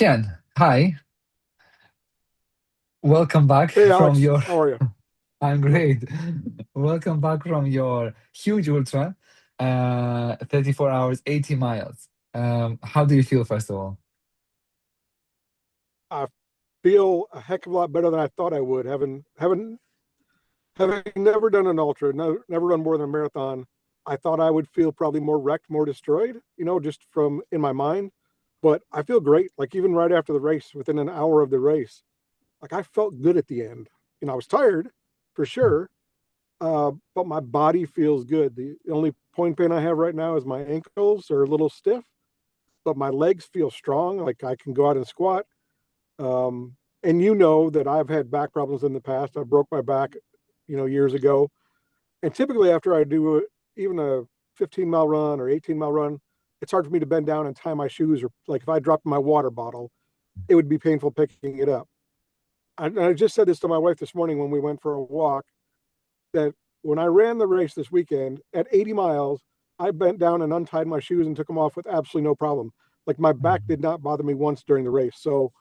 Ken, hi. Welcome back Hey from Alex, your. how are you? I'm great. Welcome back from your huge ultra, 34 hours, 80 miles. How do you feel, first of all? I feel a heck of a lot better than I thought I would. Having never done an ultra, never run more than a marathon. I thought I would feel probably more wrecked, more destroyed, just from in my mind. But I feel great. Like even right after the race, within an hour of the race, like I felt good at the end. I was tired for sure, but my body feels good. The only point pain I have right now is my ankles are a little stiff, but my legs feel strong. Like I can go out and squat. And you know that I've had back problems in the past. I broke my back, years ago. And typically, after I do even a 15-mile run or 18-mile run, it's hard for me to bend down and tie my shoes. Or like if I dropped my water bottle, it would be painful picking it up. I just said this to my wife this morning when we went for a walk that when I ran the race this weekend at 80 miles, I bent down and untied my shoes and took them off with absolutely no problem. Like my back did not bother me once during the race. So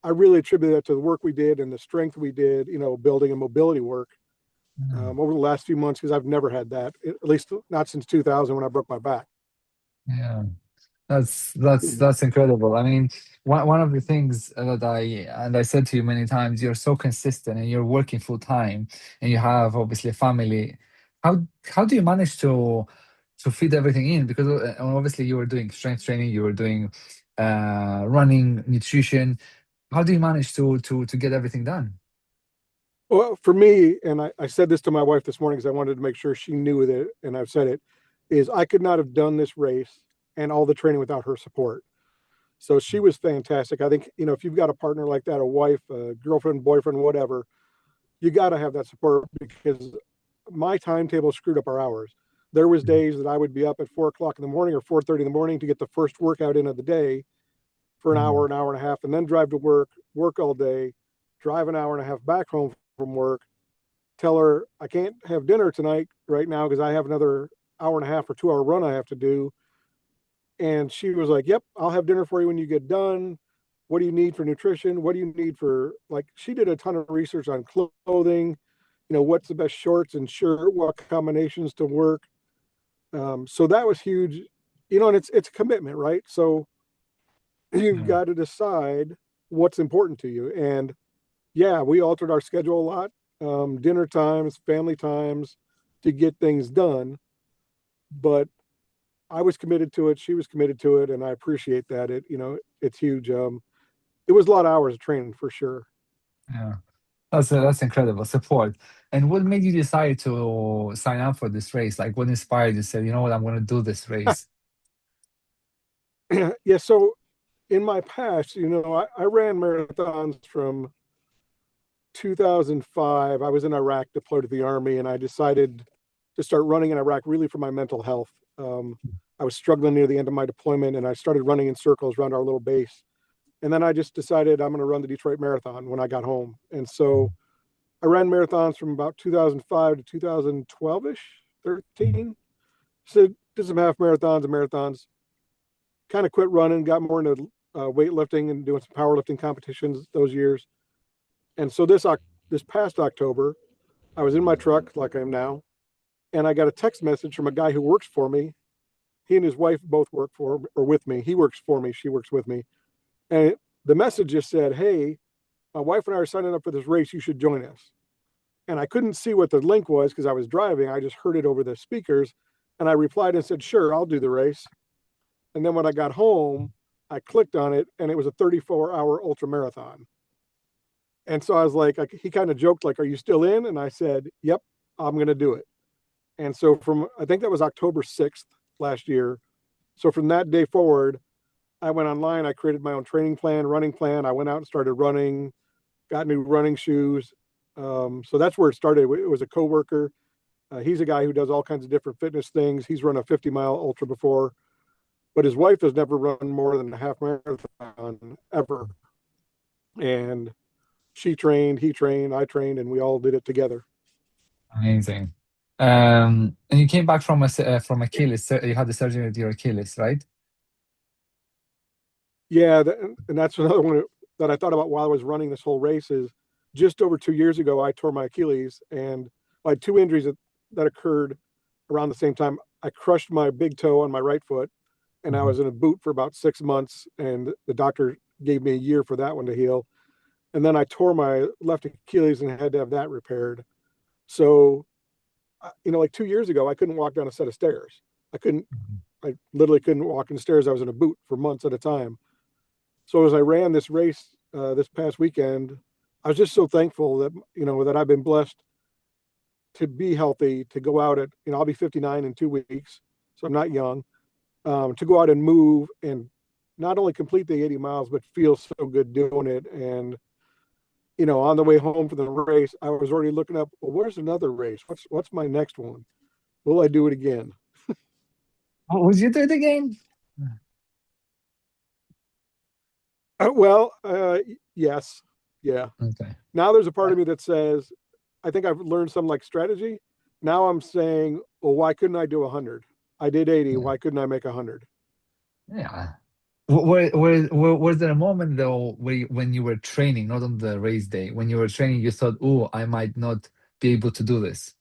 I really attribute that to the work we did and the strength we did, building and mobility work over the last few months because I've never had that, at least not since 2000 when I broke my back. Yeah, that's incredible. I mean, one of the things that I said to you many times, you're so consistent and you're working full time, and you have obviously a family. How do you manage to fit everything in? Because obviously you were doing strength training, you were doing running, nutrition. How do you manage to get everything done? Well, for me, and I said this to my wife this morning because I wanted to make sure she knew that, and I've said it, is I could not have done this race and all the training without her support. So she was fantastic. I think, if you've got a partner like that, a wife, a girlfriend, boyfriend, whatever, you got to have that support because my timetable screwed up our hours. There was days that I would be up at 4 o'clock in the morning or 4:30 in the morning to get the first workout in of the day for Mm, an hour and a half, and then drive to work, work all day, drive an hour and a half back home from work, tell her I can't have dinner tonight right now because I have another hour and a half or 2 hour run I have to do. And she was like, "Yep, I'll have dinner for you when you get done. What do you need for nutrition? What do you need for like?" She did a ton of research on clothing, what's the best shorts and shirt, what combinations to work. So that was huge, and it's a commitment, right? So you've yeah. got to decide what's important to you. And yeah, we altered our schedule a lot, dinner times, family times to get things done. But I was committed to it. She was committed to it. And I appreciate that. It's huge. It was a lot of hours of training for sure. Yeah. That's incredible support. And what made you decide to sign up for this race? Like, what inspired you? Said, you know what, I'm going to do this race. Yeah. So in my past, I ran marathons from 2005. I was in Iraq, deployed to the army, and I decided to start running in Iraq really for my mental health. I was struggling near the end of my deployment, and I started running in circles around our little base. And then I just decided I'm going to run the Detroit Marathon when I got home. And so I ran marathons from about 2005 to 2012 ish, 13. So did some half marathons and marathons. Kind of quit running, got more into weightlifting and doing some powerlifting competitions those years. And so this past October, I was in my truck like I am now, and I got a text message from a guy who works for me. He and his wife both work for or with me. He works for me. She works with me. And the message just said, "Hey, my wife and I are signing up for this race. You should join us." And I couldn't see what the link was because I was driving. I just heard it over the speakers. And I replied and said, "Sure, I'll do the race." And then when I got home, I clicked on it and it was a 34-hour ultra marathon. And so I was like, he kind of joked, like, "Are you still in?" And I said, "Yep, I'm going to do it." And so I think that was October 6th last year. So from that day forward, I went online. I created my own training plan, running plan. I went out and started running, got new running shoes. So that's where it started. It was a coworker. He's a guy who does all kinds of different fitness things. He's run a 50-mile ultra before, but his wife has never run more than a half marathon ever. And she trained, he trained, I trained, and we all did it together. Amazing. And you came back from Achilles. You had the surgery with your Achilles, right? Yeah, and that's another one that I thought about while I was running this whole race is just over 2 years ago, I tore my Achilles and I had two injuries that occurred around the same time. I crushed my big toe on my right foot and I Mhm. was in a boot for about 6 months and the doctor gave me a year for that one to heal. And then I tore my left Achilles and had to have that repaired. So, like 2 years ago, I couldn't walk down a set of stairs. I couldn't, I literally couldn't walk in the stairs. I was in a boot for months at a time. So as I ran this race this past weekend, I was just so thankful that that I've been blessed to be healthy, to go out I'll be 59 in 2 weeks, so I'm not young. To go out and move and not only complete the 80 miles, but feel so good doing it. And on the way home from the race, I was already looking up. Well, where's another race? What's my next one? Will I do it again? Oh, would you do it again? Yes, yeah. Okay. Now there's a part of me that says, I think I've learned some like strategy. Now I'm saying, well, why couldn't I do 100? I did 80. Yeah. Why couldn't I make 100? Yeah. Was there a moment though where when you were training, not on the race day, when you were training, you thought, "Oh, I might not be able to do this,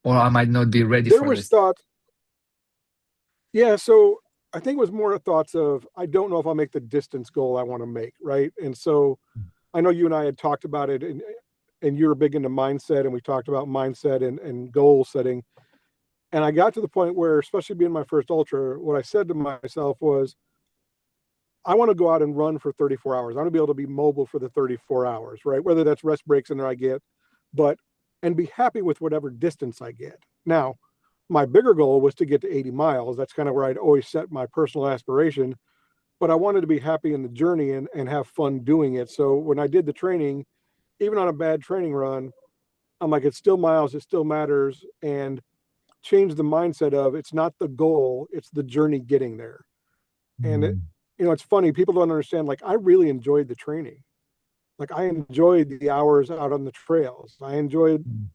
or I might not be ready There for was this." thoughts. Yeah. So I think it was more thoughts of, I don't know if I'll make the distance goal I want to make. Right. And so I know you and I had talked about it and you're big into mindset and we talked about mindset and goal setting. And I got to the point where, especially being my first ultra, what I said to myself was, I want to go out and run for 34 hours. I want to be able to be mobile for the 34 hours, right? Whether that's rest breaks in there I get, but, and be happy with whatever distance I get. Now, my bigger goal was to get to 80 miles. That's kind of where I'd always set my personal aspiration, but I wanted to be happy in the journey and have fun doing it. So when I did the training, even on a bad training run, I'm like, it's still miles, it still matters. And change the mindset of, it's not the goal, it's the journey getting there. And Mm. it's funny, people don't understand, like, I really enjoyed the training. Like, I enjoyed the hours out on the trails. I enjoyed Mm.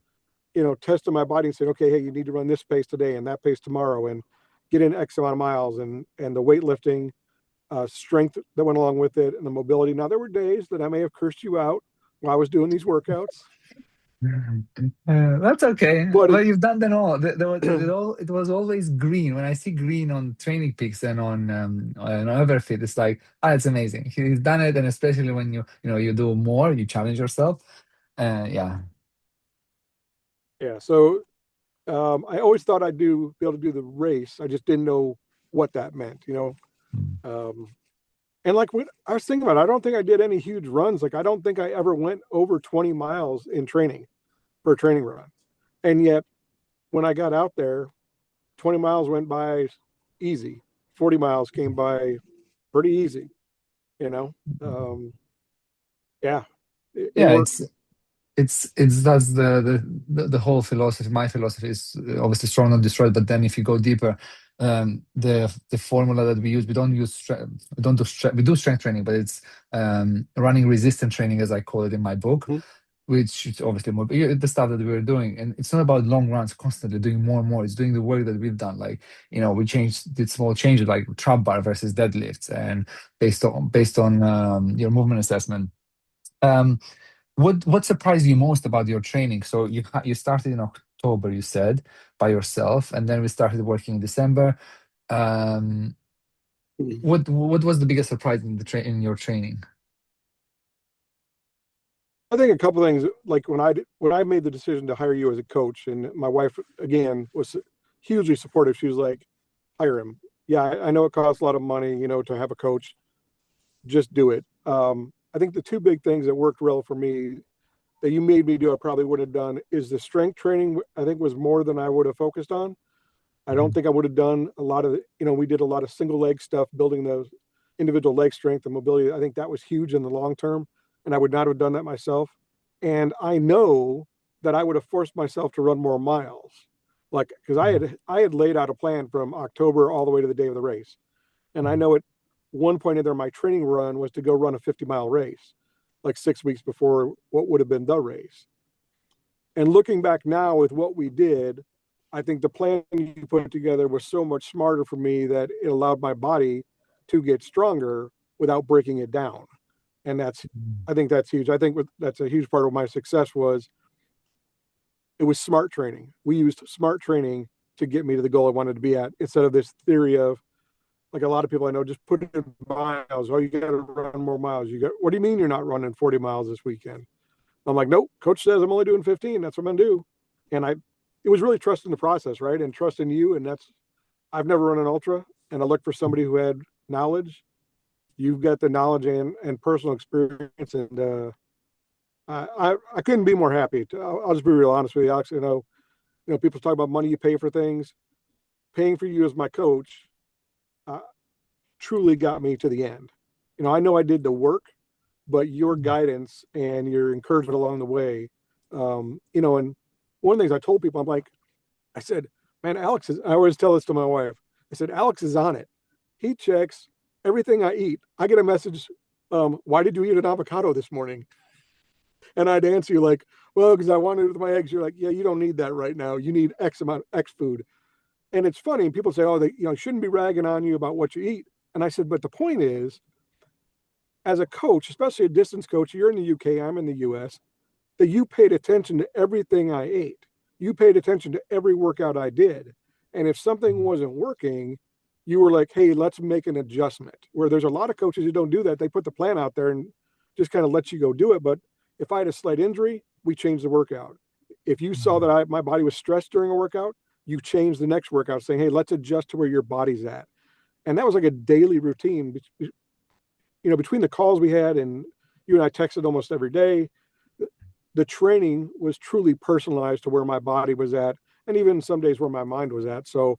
testing my body and saying, okay, hey, you need to run this pace today and that pace tomorrow, and get in X amount of miles, and the weightlifting strength that went along with it, and the mobility. Now there were days that I may have cursed you out while I was doing these workouts, That's okay. but Well, you've done them all. It was always green. When I see green on Training Peaks and on Everfit, it's like, ah, it's amazing. He's done it, and especially when you do more, you challenge yourself. Yeah. yeah. So I always thought be able to do the race. I just didn't know what that meant. Mm. Um, and like when I was thinking about it, I don't think I did any huge runs. Like I don't think I ever went over 20 miles in training for a training run. And yet when I got out there, 20 miles went by easy. 40 miles came by pretty easy, you know? Um, yeah, it Yeah, worked. it's that's the whole philosophy. My philosophy is obviously strong, not destroyed. But then if you go deeper, the formula that we use, we don't do we do strength training, but it's running resistant training, as I call it in my book, Mhm. which is obviously more the stuff that we were doing. And it's not about long runs, constantly doing more and more. It's doing the work that we've done. Like, we did small changes like trap bar versus deadlifts, and based on your movement assessment. Um, what surprised you most about your training? So you started in October, you said, by yourself, and then we started working in December. Um, what was the biggest surprise in your training? I think a couple things, like when I made the decision to hire you as a coach, and my wife again was hugely supportive. She was like, hire him. Yeah, I know it costs a lot of money, to have a coach. Just do it. I think the two big things that worked well for me that you made me do, I probably would have done, is the strength training. I think was more than I would have focused on. I don't Mhm. think I would have done a lot of, we did a lot of single leg stuff, building those individual leg strength and mobility. I think that was huge in the long term, and I would not have done that myself. And I know that I would have forced myself to run more miles, like because I had laid out a plan from October all the way to the day of the race, and I know at one point in there my training run was to go run a 50-mile race, like 6 weeks before what would have been the race. And looking back now with what we did, I think the plan you put together was so much smarter for me that it allowed my body to get stronger without breaking it down. And I think that's huge. I think that's a huge part of my success was it was smart training. We used smart training to get me to the goal I wanted to be at instead of this theory of, like a lot of people I know, just put it in miles. Oh, you got to run more miles. What do you mean you're not running 40 miles this weekend? I'm like, nope, coach says I'm only doing 15. That's what I'm going to do. And it was really trusting the process, right? And trusting you. And I've never run an ultra, and I looked for somebody who had knowledge. You've got the knowledge and personal experience. And I couldn't be more happy. I'll just be real honest with you, Alex. People talk about money you pay for things. Paying for you as my coach truly got me to the end. I know I did the work, but your guidance and your encouragement along the way, and one of the things I told people, I said, man, I always tell this to my wife. I said, Alex is on it. He checks everything I eat. I get a message, why did you eat an avocado this morning? And I'd answer you like, well, because I wanted it with my eggs. You're like, yeah, you don't need that right now. You need X amount, X food. And it's funny. People say, oh, they shouldn't be ragging on you about what you eat. And I said, but the point is, as a coach, especially a distance coach, you're in the UK, I'm in the US, that you paid attention to everything I ate. You paid attention to every workout I did. And if something wasn't working, you were like, hey, let's make an adjustment. Where there's a lot of coaches who don't do that. They put the plan out there and just kind of let you go do it. But if I had a slight injury, we changed the workout. If you saw that my body was stressed during a workout, you changed the next workout saying, hey, let's adjust to where your body's at. And that was like a daily routine. Between the calls we had, and you and I texted almost every day, the training was truly personalized to where my body was at, and even some days where my mind was at. So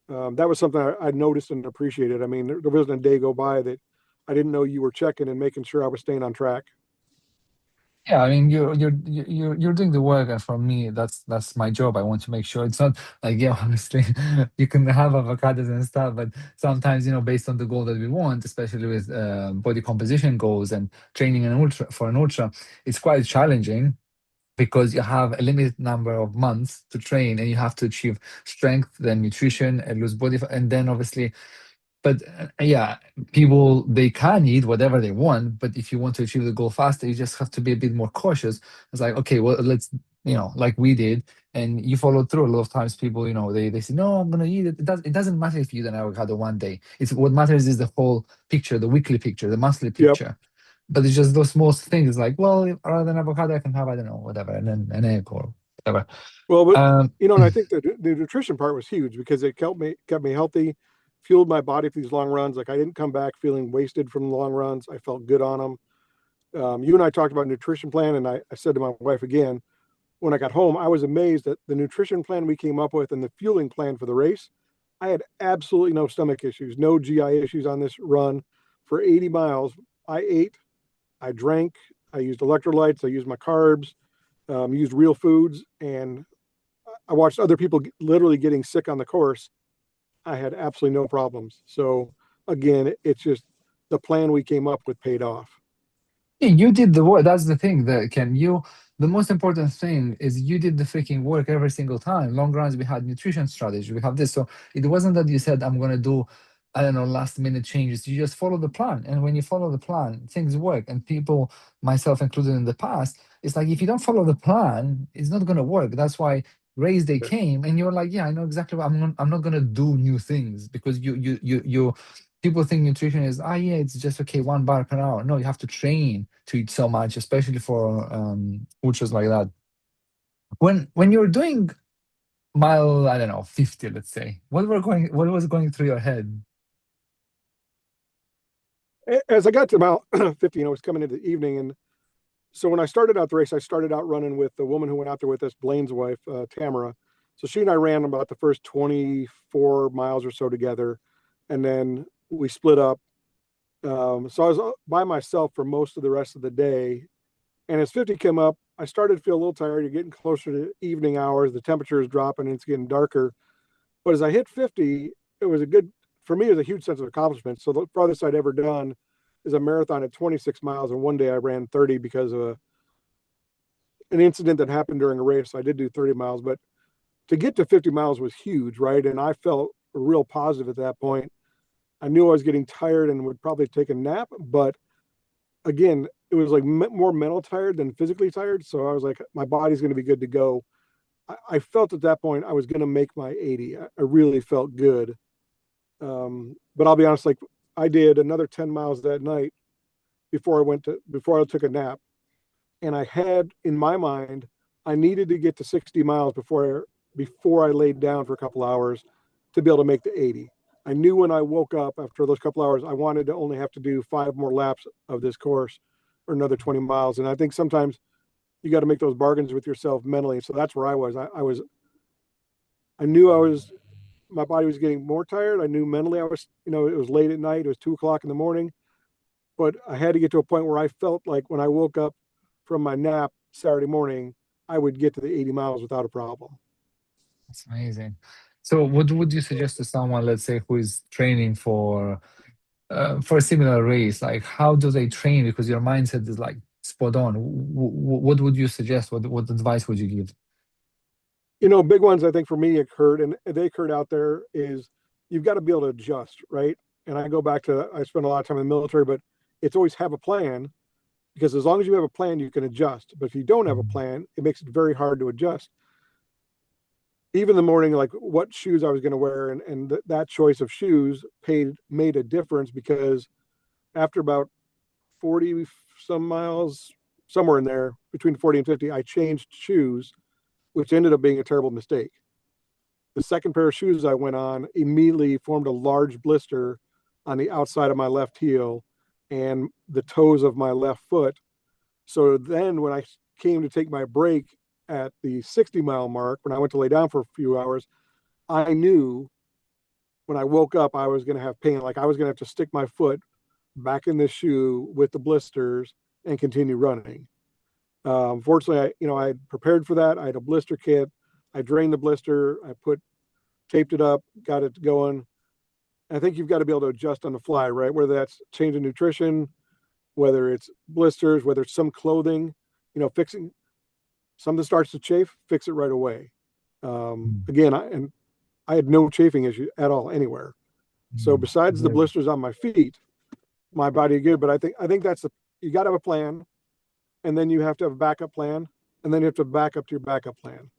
that was something I noticed and appreciated. I mean, there wasn't a day go by that I didn't know you were checking and making sure I was staying on track. Yeah, I mean you're doing the work, and for me that's my job. I want to make sure it's not like, yeah, honestly, you can have avocados and stuff, but sometimes, based on the goal that we want, especially with body composition goals and training an ultra, it's quite challenging because you have a limited number of months to train, and you have to achieve strength, then nutrition, and lose body, and then obviously, but yeah, people, they can eat whatever they want, but if you want to achieve the goal faster, you just have to be a bit more cautious. It's like, okay, well, let's, like we did, and you followed through. A lot of times people, they say, no, I'm gonna eat it. It doesn't matter if you eat an avocado one day. It's what matters is the whole picture, the weekly picture, the monthly Yep. picture. But it's just those small things like, well, rather than avocado, I can have, I don't know, whatever, and then an egg or whatever. Well, but Um, and I think the nutrition part was huge because it kept me healthy, fueled my body for these long runs. Like I didn't come back feeling wasted from the long runs. I felt good on them. You and I talked about nutrition plan, and I said to my wife again when I got home, I was amazed at the nutrition plan we came up with and the fueling plan for the race. I had absolutely no stomach issues, no GI issues on this run. For 80 miles, I ate, I drank, I used electrolytes, I used my carbs, used real foods, and I watched other people literally getting sick on the course. I had absolutely no problems. So again, it's just the plan we came up with paid off. Yeah, you did the work. That's the thing. That can you. The most important thing is you did the freaking work every single time. Long runs, we had nutrition strategy. We have this. So it wasn't that you said, "I'm gonna do, I don't know, last minute changes." You just follow the plan, and when you follow the plan, things work. And people, myself included in the past, it's like if you don't follow the plan, it's not gonna work. That's why race day came, and you're like, "Yeah, I know exactly what I'm not gonna do new things because you people think nutrition is, yeah, it's just okay, 1 bar per hour. No, you have to train to eat so much, especially for ultras like that. When you're doing mile, I don't know, 50, let's say, what was going through your head? As I got to about 50, it was coming into the evening. And so when I started out the race, I started out running with the woman who went out there with us, Blaine's wife, Tamara. So she and I ran about the first 24 miles or so together. And then we split up. So I was by myself for most of the rest of the day. And as 50 came up, I started to feel a little tired. You're getting closer to evening hours. The temperature is dropping and it's getting darker. But as I hit 50, it was for me, it was a huge sense of accomplishment. So the farthest I'd ever done is a marathon at 26 miles. And one day I ran 30 because of an incident that happened during a race. So I did do 30 miles, but to get to 50 miles was huge, right? And I felt real positive at that point. I knew I was getting tired and would probably take a nap, but again, it was like more mental tired than physically tired. So I was like, my body's going to be good to go. I felt at that point I was going to make my 80. I really felt good. But I'll be honest, like I did another 10 miles that night before I took a nap. And I had in my mind, I needed to get to 60 miles before I laid down for a couple hours to be able to make the 80. I knew when I woke up after those couple hours, I wanted to only have to do 5 more laps of this course or another 20 miles. And I think sometimes you got to make those bargains with yourself mentally. So that's where I was. I knew my body was getting more tired. I knew mentally it was late at night. It was 2 o'clock in the morning, but I had to get to a point where I felt like when I woke up from my nap Saturday morning, I would get to the 80 miles without a problem. That's amazing. So what would you suggest to someone, let's say, who is training for a similar race? Like, how do they train? Because your mindset is like spot on. What would you suggest? What advice would you give? Big ones I think for me occurred, and they occurred out there is you've got to be able to adjust, right? And I go back to I spent a lot of time in the military, but it's always have a plan because as long as you have a plan, you can adjust. But if you don't have a plan, it makes it very hard to adjust. Even the morning, like what shoes I was going to wear, and that choice of shoes made a difference because after about 40 some miles, somewhere in there between 40 and 50, I changed shoes, which ended up being a terrible mistake. The second pair of shoes I went on immediately formed a large blister on the outside of my left heel and the toes of my left foot. So then when I came to take my break at the 60-mile mark, when I went to lay down for a few hours, I knew when I woke up, I was going to have pain. Like I was going to have to stick my foot back in the shoe with the blisters and continue running. Fortunately, I prepared for that. I had a blister kit. I drained the blister. Taped it up, got it going. I think you've got to be able to adjust on the fly, right? Whether that's change in nutrition, whether it's blisters, whether it's some clothing, fixing something starts to chafe, fix it right away. Again, I had no chafing issue at all anywhere. So besides the Great. blisters on my feet, my body good. But I think you got to have a plan, and then you have to have a backup plan, and then you have to back up to your backup plan,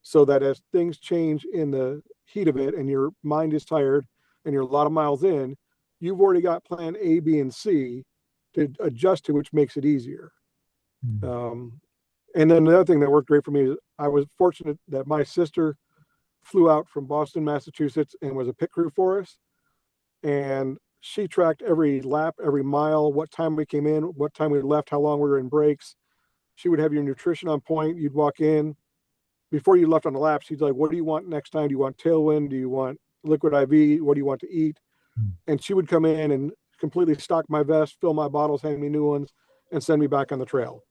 so that as things change in the heat of it, and your mind is tired, and you're a lot of miles in, you've already got plan A, B, and C to adjust to, which makes it easier. And then the other thing that worked great for me is I was fortunate that my sister flew out from Boston, Massachusetts, and was a pit crew for us. And she tracked every lap, every mile, what time we came in, what time we left, how long we were in breaks. She would have your nutrition on point. You'd walk in. Before you left on the lap, she's like, what do you want next time? Do you want tailwind? Do you want liquid IV? What do you want to eat? And she would come in and completely stock my vest, fill my bottles, hand me new ones, and send me back on the trail.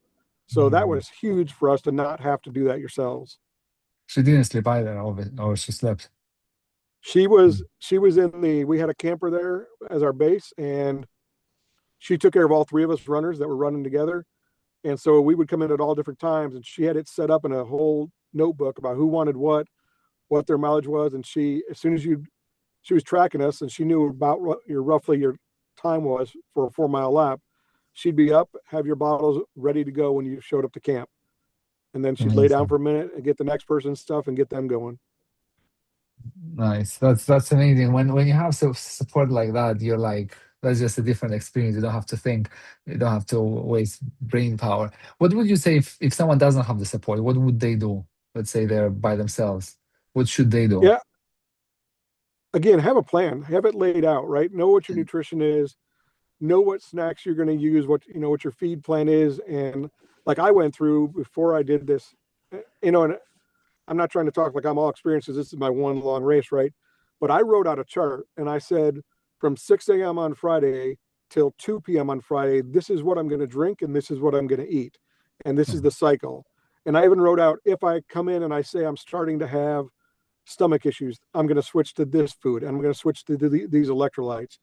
So that was huge for us to not have to do that yourselves. She didn't sleep either, or she slept. We had a camper there as our base, and she took care of all three of us runners that were running together. And so we would come in at all different times, and she had it set up in a whole notebook about who wanted what their mileage was. And she was tracking us, and she knew about what roughly your time was for a 4 mile lap. She'd be up, have your bottles ready to go when you showed up to camp. And then she'd lay down Amazing. for a minute and get the next person's stuff and get them going. Nice. That's amazing. When you have support like that, you're like, that's just a different experience. You don't have to think. You don't have to waste brain power. What would you say if someone doesn't have the support? What would they do? Let's say they're by themselves. What should they do? Yeah. Again, have a plan, have it laid out, right? Know what your nutrition is, know what snacks you're going to use, what your feed plan is. And like I went through before I did this, and I'm not trying to talk like I'm all experienced, because this is my one long race, right? But I wrote out a chart and I said from 6 a.m. on Friday till 2 p.m. on Friday, this is what I'm going to drink and this is what I'm going to eat. And this is the cycle. And I even wrote out, if I come in and I say I'm starting to have stomach issues, I'm going to switch to this food. I'm going to switch to these electrolytes.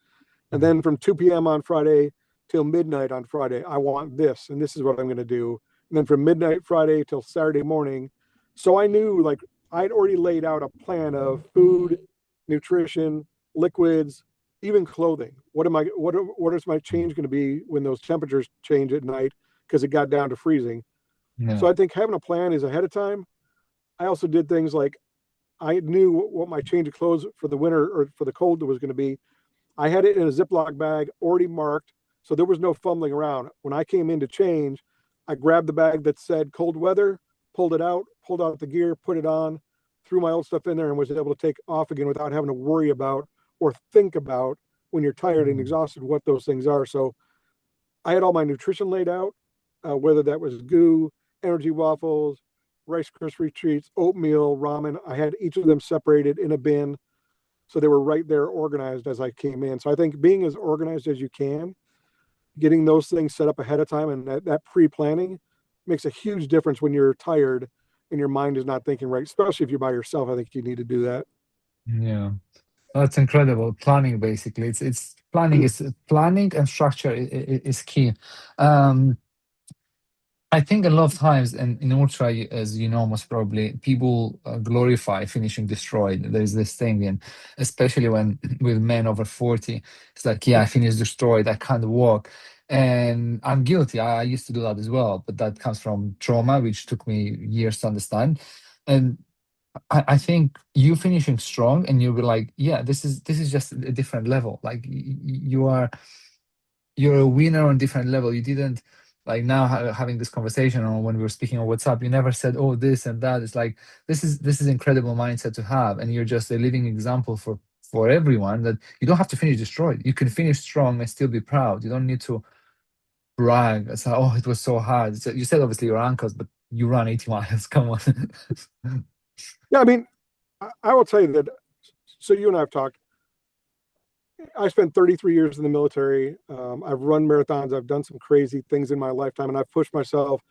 And then from 2 p.m. on Friday till midnight on Friday, I want this, and this is what I'm going to do. And then from midnight Friday till Saturday morning. So I knew, like, I'd already laid out a plan of food, nutrition, liquids, even clothing. What is my change going to be when those temperatures change at night because it got down to freezing? Yeah. So I think having a plan is ahead of time. I also did things like I knew what my change of clothes for the winter or for the cold was going to be. I had it in a Ziploc bag already marked, so there was no fumbling around. When I came in to change, I grabbed the bag that said cold weather, pulled it out, pulled out the gear, put it on, threw my old stuff in there, and was able to take off again without having to worry about or think about when you're tired and Mm. exhausted what those things are. So I had all my nutrition laid out, whether that was goo, energy waffles, Rice Krispie treats, oatmeal, ramen. I had each of them separated in a bin, so they were right there organized as I came in. So I think being as organized as you can, getting those things set up ahead of time, and that pre-planning makes a huge difference when you're tired and your mind is not thinking right, especially if you're by yourself. I think you need to do that. Yeah. That's incredible. Planning, basically. It's planning and structure is key. Um, I think a lot of times in ultra, as you know, most probably, people glorify finishing destroyed. There's this thing, and especially when with men over 40, it's like, yeah, I finished destroyed. I can't walk. And I'm guilty. I used to do that as well, but that comes from trauma, which took me years to understand. And I think you finishing strong, and you'll be like, yeah, this is just a different level. Like you're a winner on different level. You didn't like now having this conversation, or when we were speaking on WhatsApp, you never said, oh, this and that. It's like this is incredible mindset to have, and you're just a living example for everyone that you don't have to finish destroyed. You can finish strong and still be proud. You don't need to brag. It's like, oh, it was so hard. So you said obviously your ankles, but you run 80 miles. Come on. Yeah, I mean, I will tell you that. So you and I have talked. I spent 33 years in the military. I've run marathons. I've done some crazy things in my lifetime, and I've pushed myself,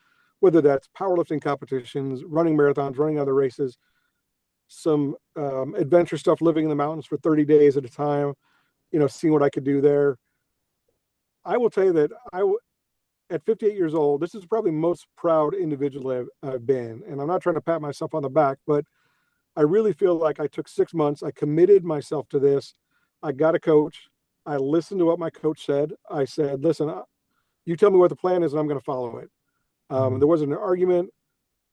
whether that's powerlifting competitions, running marathons, running other races, some adventure stuff, living in the mountains for 30 days at a time, seeing what I could do there. I will tell you that at 58 years old, this is probably the most proud individual I've been. And I'm not trying to pat myself on the back, but I really feel like I took 6 months. I committed myself to this. I got a coach. I listened to what my coach said. I said, listen, you tell me what the plan is and I'm going to follow it. Mm. There wasn't an argument.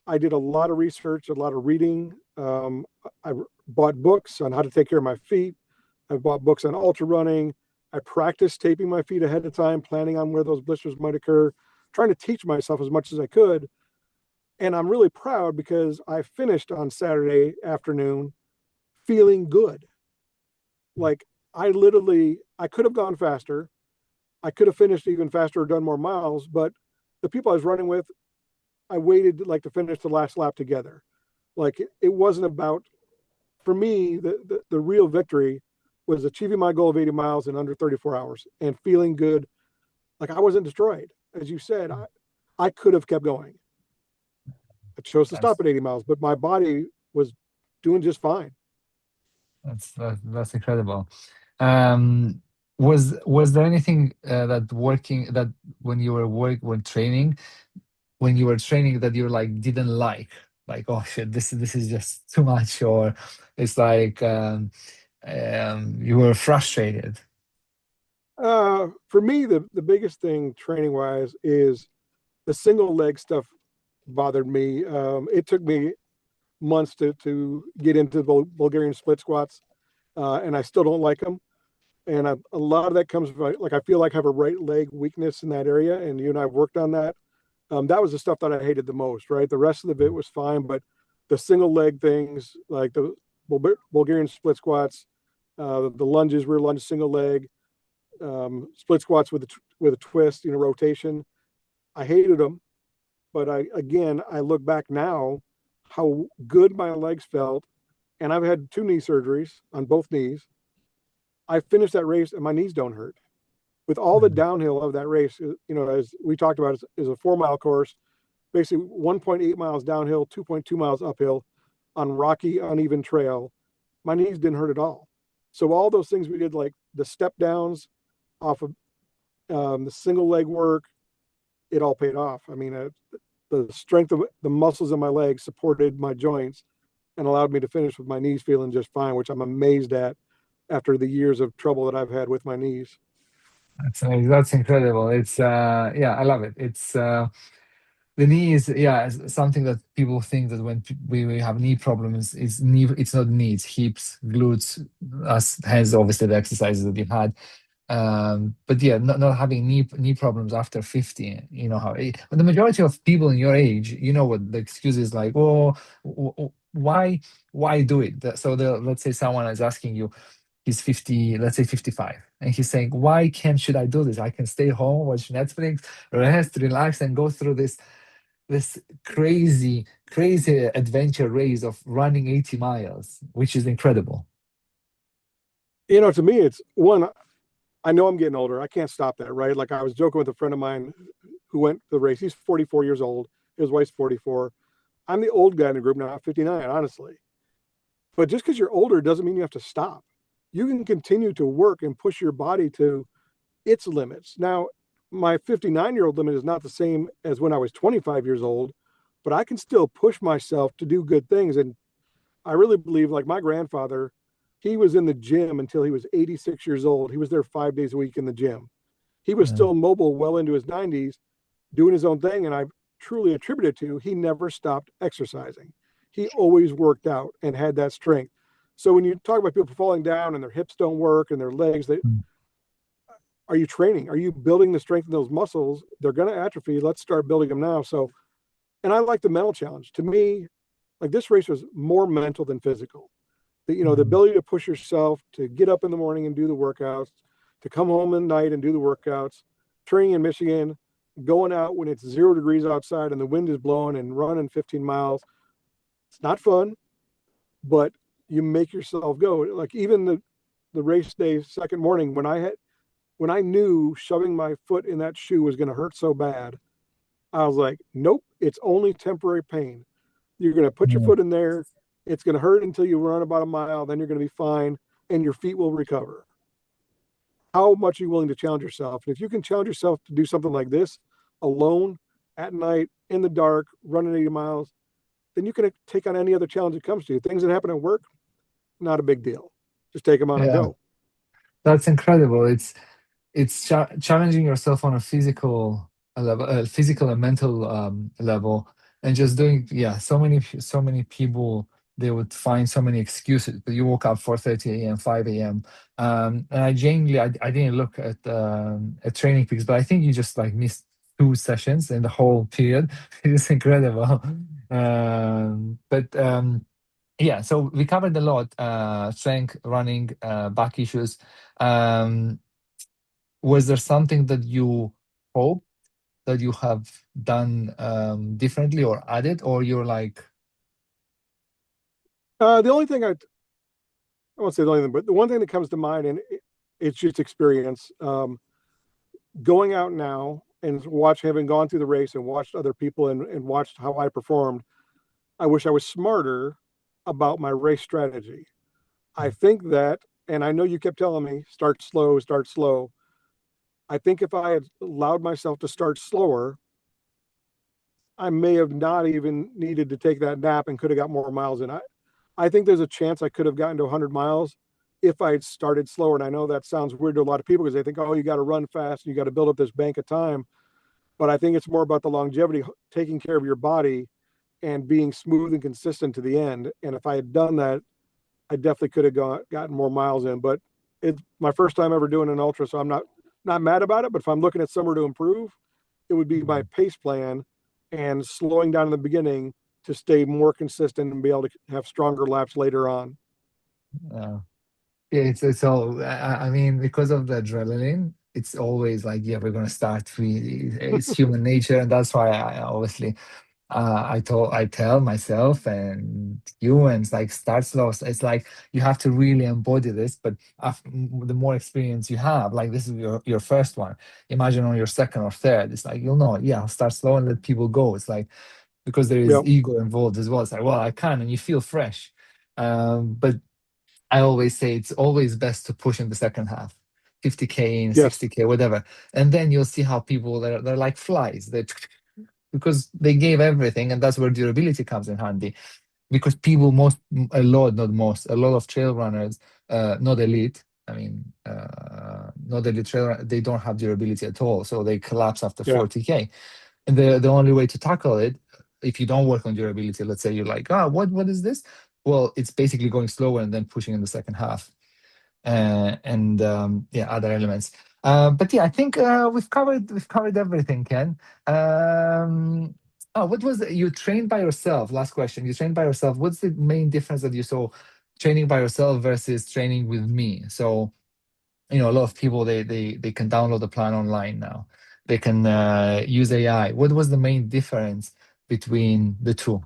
I did a lot of research, a lot of reading. I bought books on how to take care of my feet. I bought books on ultra running. I practiced taping my feet ahead of time, planning on where those blisters might occur, trying to teach myself as much as I could. And I'm really proud because I finished on Saturday afternoon feeling good. Like I could have gone faster. I could have finished even faster or done more miles, but the people I was running with, I waited like to finish the last lap together. Like it wasn't about, for me, the real victory was achieving my goal of 80 miles in under 34 hours and feeling good. Like I wasn't destroyed. As you said, I could have kept going. I chose to That's stop at 80 miles, but my body was doing just fine. that's incredible. Um, was there anything that when you were when training, when you were training, that you like didn't like, oh shit, this is just too much, or it's like you were frustrated. For me, the biggest thing training wise is the single leg stuff bothered me. It took me months to get into the Bulgarian split squats, and I still don't like them. And a lot of that comes from, like, I feel like I have a right leg weakness in that area, and you and I have worked on that. That was the stuff that I hated the most, right? The rest of it was fine, but the single leg things, like the Bulgarian split squats, the lunges, rear lunge, single leg, split squats with a twist, rotation. I hated them, but I look back now, how good my legs felt, and I've had 2 knee surgeries on both knees. I finished that race and my knees don't hurt. With all the Mm. downhill of that race, as we talked about, is a 4 mile course, basically 1.8 miles downhill, 2.2 miles uphill on rocky, uneven trail. My knees didn't hurt at all. So all those things we did, like the step downs off of the single leg work, it all paid off. I mean, the strength of the muscles in my legs supported my joints and allowed me to finish with my knees feeling just fine, which I'm amazed at after the years of trouble that I've had with my knees. That's amazing. That's incredible. It's yeah, I love it. It's the knee is, yeah, is something that people think that when we have knee problems, it's knee, it's not knee, it's hips, glutes, as hence obviously the exercises that you've had. But yeah, not having knee problems after 50, you know how but the majority of people in your age, you know what the excuse is like, oh, why do it? So let's say someone is asking you, he's 50, let's say 55, and he's saying, why can't should I do this? I can stay home, watch Netflix, rest, relax, and go through this crazy adventure race of running 80 miles, which is incredible. You know, to me, it's one, I know I'm getting older. I can't stop that, right? Like I was joking with a friend of mine who went the race. He's 44 years old. His wife's 44. I'm the old guy in the group now, I'm 59, honestly. But just because you're older doesn't mean you have to stop. You can continue to work and push your body to its limits. Now, my 59-year-old limit is not the same as when I was 25 years old, but I can still push myself to do good things. And I really believe, like my grandfather, he was in the gym until he was 86 years old. He was there 5 days a week in the gym. He was Yeah. still mobile well into his 90s, doing his own thing. And I truly attribute it to he never stopped exercising. He always worked out and had that strength. So when you talk about people falling down and their hips don't work and their legs, they Mm. are you training? Are you building the strength in those muscles? They're going to atrophy. Let's start building them now. So, and I like the mental challenge. To me, like this race was more mental than physical. The Mm. ability to push yourself to get up in the morning and do the workouts, to come home at night and do the workouts, training in Michigan, going out when it's 0 degrees outside and the wind is blowing and running 15 miles. It's not fun, but you make yourself go. Like even the race day second morning when I knew shoving my foot in that shoe was going to hurt so bad, I was like, nope, it's only temporary pain. You're going to put your Yeah. foot in there. It's going to hurt until you run about a mile. Then you're going to be fine and your feet will recover. How much are you willing to challenge yourself? And if you can challenge yourself to do something like this alone at night in the dark, running 80 miles, then you can take on any other challenge that comes to you. Things that happen at work, not a big deal. Just take them on and Yeah, go. that's incredible. It's challenging yourself on a physical level, physical and mental level, and just doing, yeah, so many people, they would find so many excuses, but you woke up 4:30 a.m., 5 a.m. And I genuinely, I didn't look at training peaks, but I think you just like missed 2 sessions in the whole period. It's incredible. But yeah, so we covered a lot, strength, running, back issues. um was there something that you hope that you have done differently or added, or you're like, The only thing I won't say the only thing, but the one thing that comes to mind, and it's just experience. Going out now and having gone through the race and watched other people and watched how I performed, I wish I was smarter about my race strategy. I think that, and I know you kept telling me, start slow, start slow. I think if I had allowed myself to start slower, I may have not even needed to take that nap and could have got more miles in. I think there's a chance I could have gotten to 100 miles if I had started slower. And I know that sounds weird to a lot of people because they think, oh, you got to run fast and you got to build up this bank of time. But I think it's more about the longevity, taking care of your body and being smooth and consistent to the end. And if I had done that, I definitely could have gotten more miles in. But it's my first time ever doing an ultra, so I'm not mad about it. But if I'm looking at somewhere to improve, it would be my pace plan and slowing down in the beginning to stay more consistent and be able to have stronger laps later on. uh, yeah, it's all, I mean, because of the adrenaline, it's always like, yeah, we're gonna start. It's human nature, and that's why I obviously, I tell myself and you, and it's like start slow. So it's like you have to really embody this. But the more experience you have, like this is your first one. Imagine on your second or third, it's like you'll know. Yeah, start slow and let people go. It's like because there is Yep. ego involved as well. It's like, well, I can, and you feel fresh. But I always say it's always best to push in the second half. 50K in, Yes. 60K, whatever. And then you'll see how people, they're like flies. They because they gave everything, and that's where durability comes in handy. because people a lot of trail runners, not elite. I mean, not elite they don't have durability at all, so they collapse after Yeah. 40K. And the only way to tackle it, if you don't work on durability, let's say you're like, what is this? Well, it's basically going slower and then pushing in the second half, and yeah, other elements. But yeah, I think we've covered everything, Ken. What was you trained by yourself? Last question. You trained by yourself. What's the main difference that you saw training by yourself versus training with me? So a lot of people they can download the plan online now. They can use AI. What was the main difference between the two?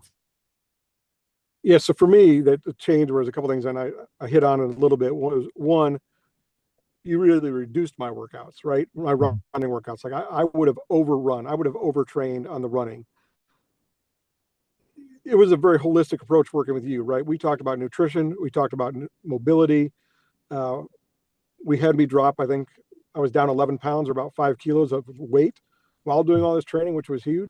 Yeah. So for me, that the change was a couple things, and I hit on it a little bit. Was one, you really reduced my workouts, right? My running workouts. Like I would have overrun, I would have overtrained on the running. It was a very holistic approach working with you, right? We talked about nutrition, we talked about mobility. Uh, we had me drop, I think I was down 11 pounds or about 5 kilos of weight while doing all this training, which was huge.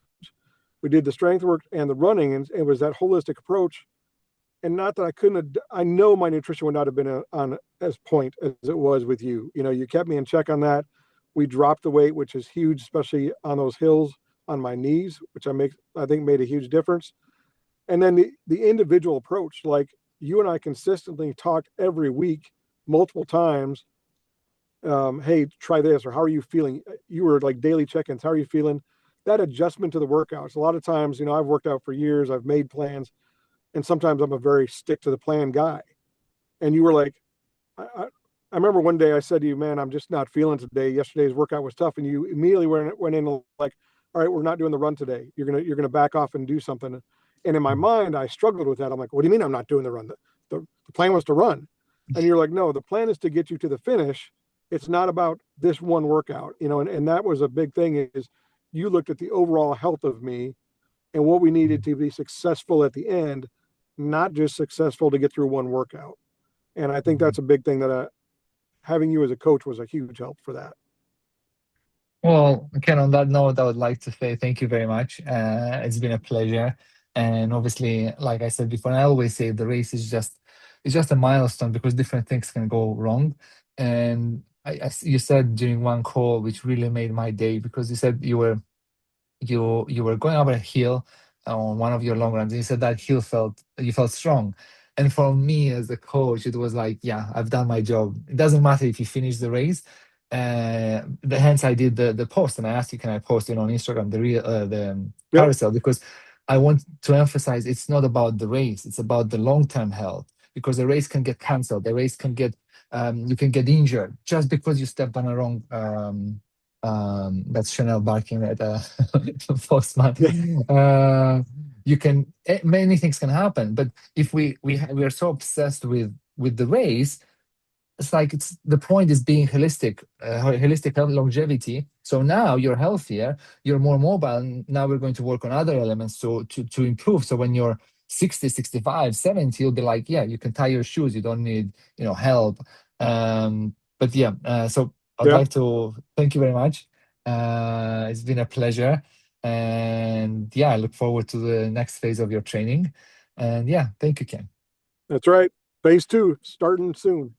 We did the strength work and the running, and it was that holistic approach. And not that I couldn't have, I know my nutrition would not have been on as point as it was with you. You kept me in check on that. We dropped the weight, which is huge, especially on those hills on my knees, which I think made a huge difference. And then the individual approach, like you and I consistently talked every week, multiple times. Hey, try this, or how are you feeling? You were like daily check-ins. How are you feeling? That adjustment to the workouts. A lot of times, I've worked out for years. I've made plans, and sometimes I'm a very stick to the plan guy. And you were like, I remember one day I said to you, man, I'm just not feeling today. Yesterday's workout was tough, and you immediately went in like, all right, we're not doing the run today. You're gonna back off and do something. And in my mind, I struggled with that. I'm like, what do you mean I'm not doing the run? The plan was to run, and you're like, no, the plan is to get you to the finish. It's not about this one workout, and that was a big thing. Is you looked at the overall health of me and what we needed to be successful at the end, not just successful to get through one workout. And I think that's a big thing that having you as a coach was a huge help for that. Well, Ken, on that note, I would like to say thank you very much. It's been a pleasure. And obviously, like I said before, and I always say the race is just a milestone because different things can go wrong. And you said during one call, which really made my day, because you said you were going over a hill on one of your long runs, and you said that you felt strong. And for me as a coach, it was like, yeah, I've done my job. It doesn't matter if you finish the race. Hence I did the post, and I asked you, can I post it on Instagram, the Yep. carousel, because I want to emphasize it's not about the race, it's about the long-term health, because the race can get canceled, the race can get you can get injured just because you stepped on a wrong that's Chanel barking at postman. Yeah. You can many things can happen, but if we are so obsessed with the race, it's like it's the point is being holistic health longevity. So now you're healthier, you're more mobile, and now we're going to work on other elements to improve. So when you're 60, 65, 70, you'll be like, yeah, you can tie your shoes, you don't need help. But yeah, so I'd Yep. like to thank you very much. It's been a pleasure, and yeah, I look forward to the next phase of your training. And yeah, thank you, Ken. That's right. Phase 2 starting soon.